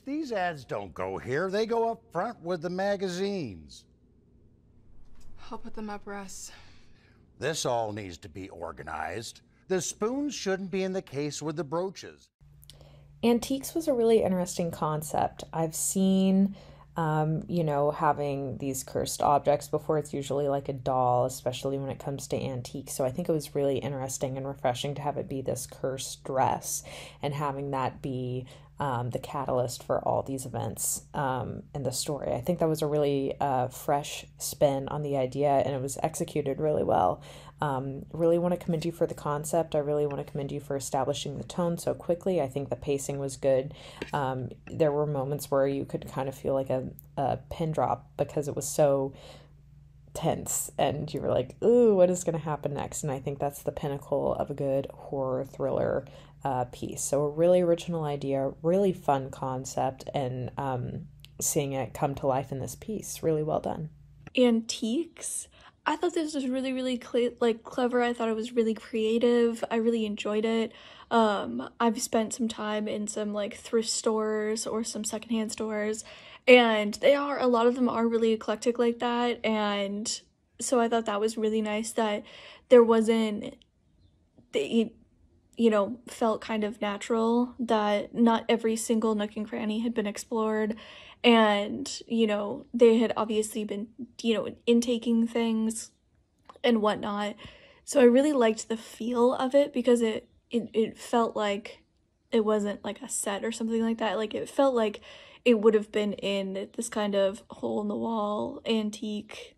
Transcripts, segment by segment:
These ads don't go here. They go up front with the magazines. I'll put them up, Russ. This all needs to be organized. The spoons shouldn't be in the case with the brooches. Antiques was a really interesting concept. I've seen, having these cursed objects before. It's usually like a doll, especially when it comes to antiques. So I think it was really interesting and refreshing to have it be this cursed dress and having that be the catalyst for all these events in the story. I think that was a really fresh spin on the idea, and it was executed really well. Really want to commend you for the concept. I really want to commend you for establishing the tone so quickly. I think the pacing was good. There were moments where you could kind of feel like a pin drop because it was so tense and you were like, ooh, what is going to happen next? And I think that's the pinnacle of a good horror thriller piece. So a really original idea, really fun concept, and seeing it come to life in this piece, really well done. Antiques, I thought this was really, really clever. I thought it was really creative. I really enjoyed it. I've spent some time in some like thrift stores or some secondhand stores, and a lot of them are really eclectic like that. And so I thought that was really nice that there wasn't, it, felt kind of natural, that not every single nook and cranny had been explored. And, they had obviously been, intaking things and whatnot. So I really liked the feel of it because it felt like it wasn't like a set or something like that. Like, it felt like it would have been in this kind of hole-in-the-wall, antique,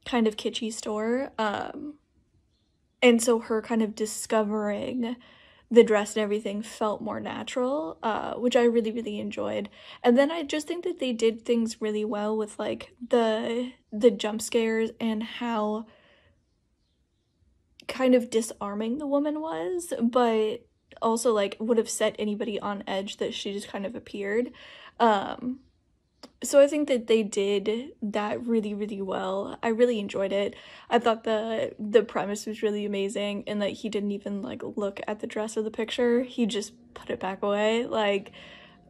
kind of kitschy store. And so her kind of discovering the dress and everything felt more natural, which I really, really enjoyed. And then I just think that they did things really well with like the jump scares and how kind of disarming the woman was, but also like would have set anybody on edge that she just kind of appeared. So I think that they did that really, really well. I really enjoyed it. I thought the premise was really amazing, and that he didn't even like look at the dress or the picture. He just put it back away. Like,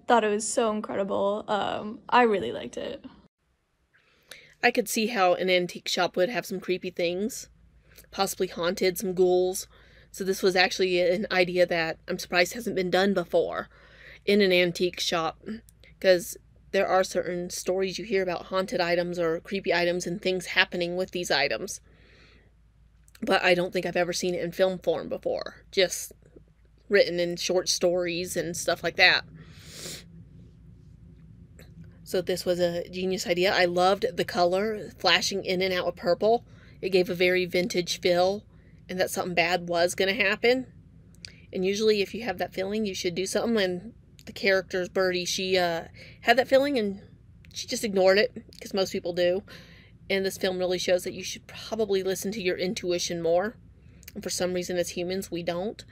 thought it was so incredible. I really liked it. I could see how an antique shop would have some creepy things, possibly haunted, some ghouls. So this was actually an idea that I'm surprised hasn't been done before in an antique shop, because there are certain stories you hear about haunted items or creepy items and things happening with these items. But I don't think I've ever seen it in film form before. Just written in short stories and stuff like that. So this was a genius idea. I loved the color, flashing in and out of purple. It gave a very vintage feel, and that something bad was going to happen. And usually if you have that feeling, you should do something. And the character's Birdie, she had that feeling and she just ignored it, because most people do. And this film really shows that you should probably listen to your intuition more. And for some reason, as humans, we don't.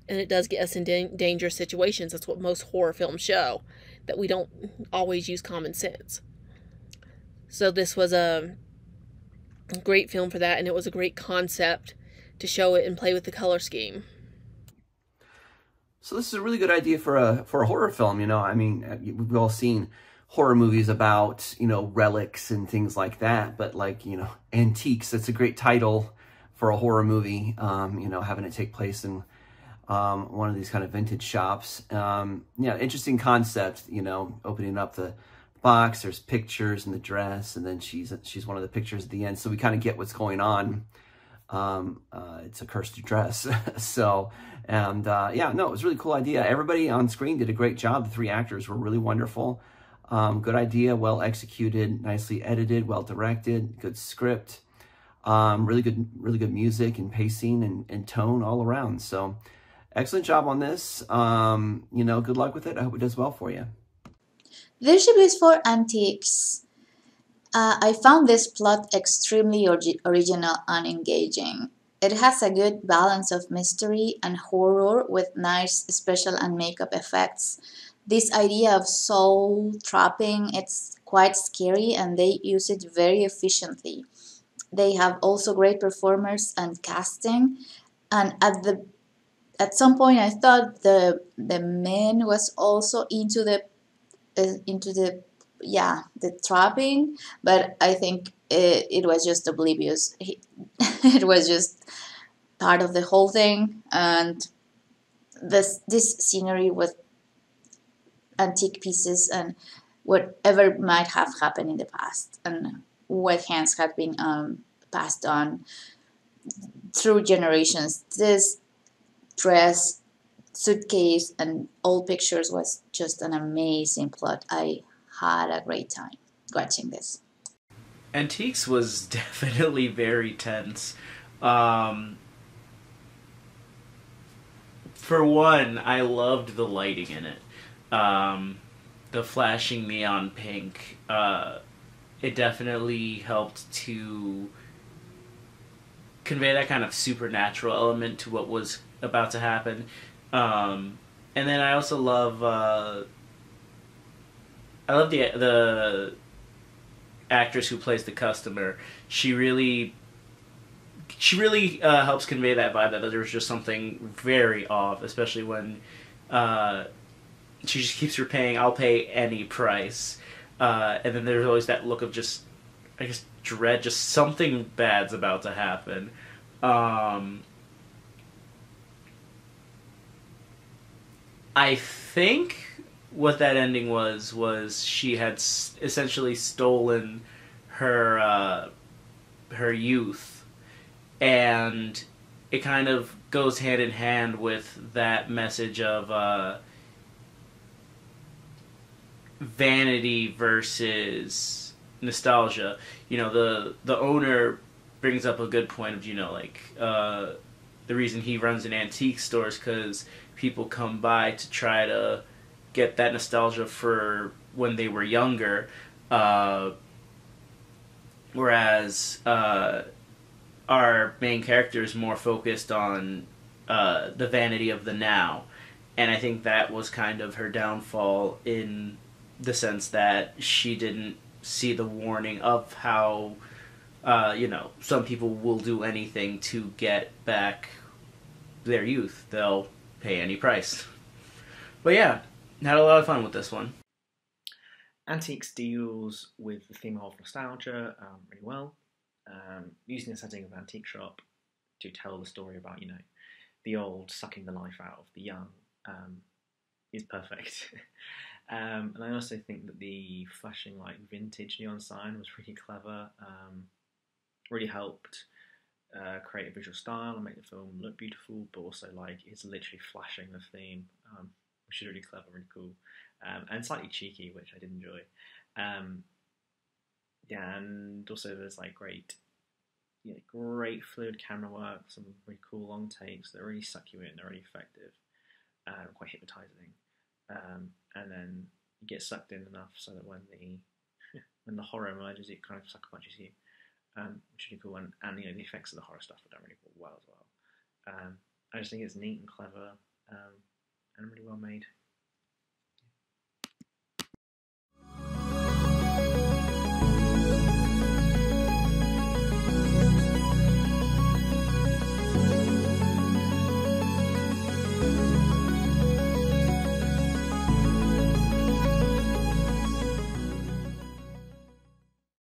And it does get us in dangerous situations. That's what most horror films show, that we don't always use common sense. So this was a great film for that, and it was a great concept to show it and play with the color scheme. So this is a really good idea for a horror film, I mean, we've all seen horror movies about, relics and things like that, but like, antiques, that's a great title for a horror movie, having it take place in one of these kind of vintage shops. Yeah, interesting concept, opening up the box, there's pictures in the dress, and then she's one of the pictures at the end, so we kind of get what's going on. It's a cursed dress. So, and yeah, no, it was a really cool idea. Everybody on screen did a great job. The three actors were really wonderful. Good idea, well executed, nicely edited, well directed, good script, really good music and pacing and tone all around. So excellent job on this. Good luck with it. I hope it does well for you. Leadership is for antiques. I found this plot extremely original and engaging. It has a good balance of mystery and horror with nice special and makeup effects. This idea of soul trapping, it's quite scary, and they use it very efficiently. They have also great performers and casting, and at some point I thought the man was also into the yeah, the trapping, but I think it was just oblivious. It was just part of the whole thing, and this scenery with antique pieces and whatever might have happened in the past and what hands had been passed on through generations. This dress, suitcase, and old pictures was just an amazing plot. I had a great time watching this. Antiques was definitely very tense. Um, for one, I loved the lighting in it. The flashing neon pink. It definitely helped to convey that kind of supernatural element to what was about to happen. And then I also love the actress who plays the customer. She really helps convey that vibe that there's just something very off, especially when she just keeps repaying, I'll pay any price. And then there's always that look of just, I guess, dread, just something bad's about to happen. I think what that ending was she had essentially stolen her youth, and it kind of goes hand in hand with that message of vanity versus nostalgia. The owner brings up a good point of the reason he runs an antique store is because people come by to try to get that nostalgia for when they were younger, whereas our main character is more focused on the vanity of the now. And I think that was kind of her downfall, in the sense that she didn't see the warning of how some people will do anything to get back their youth. They'll pay any price. But yeah, had a lot of fun with this one. Antiques deals with the theme of nostalgia really well, using the setting of an antique shop to tell the story about, the old sucking the life out of the young is perfect. And I also think that the flashing vintage neon sign was really clever, really helped create a visual style and make the film look beautiful, but also it's literally flashing the theme, which is really clever, really cool, and slightly cheeky, which I did enjoy. Yeah, and also there's great fluid camera work, some really cool long takes that really suck you in. They're really effective, quite hypnotizing, and then you get sucked in enough so that when the horror emerges, it kind of sucker punches you. Which is really cool, and the effects of the horror stuff are done really well as well. I just think it's neat and clever.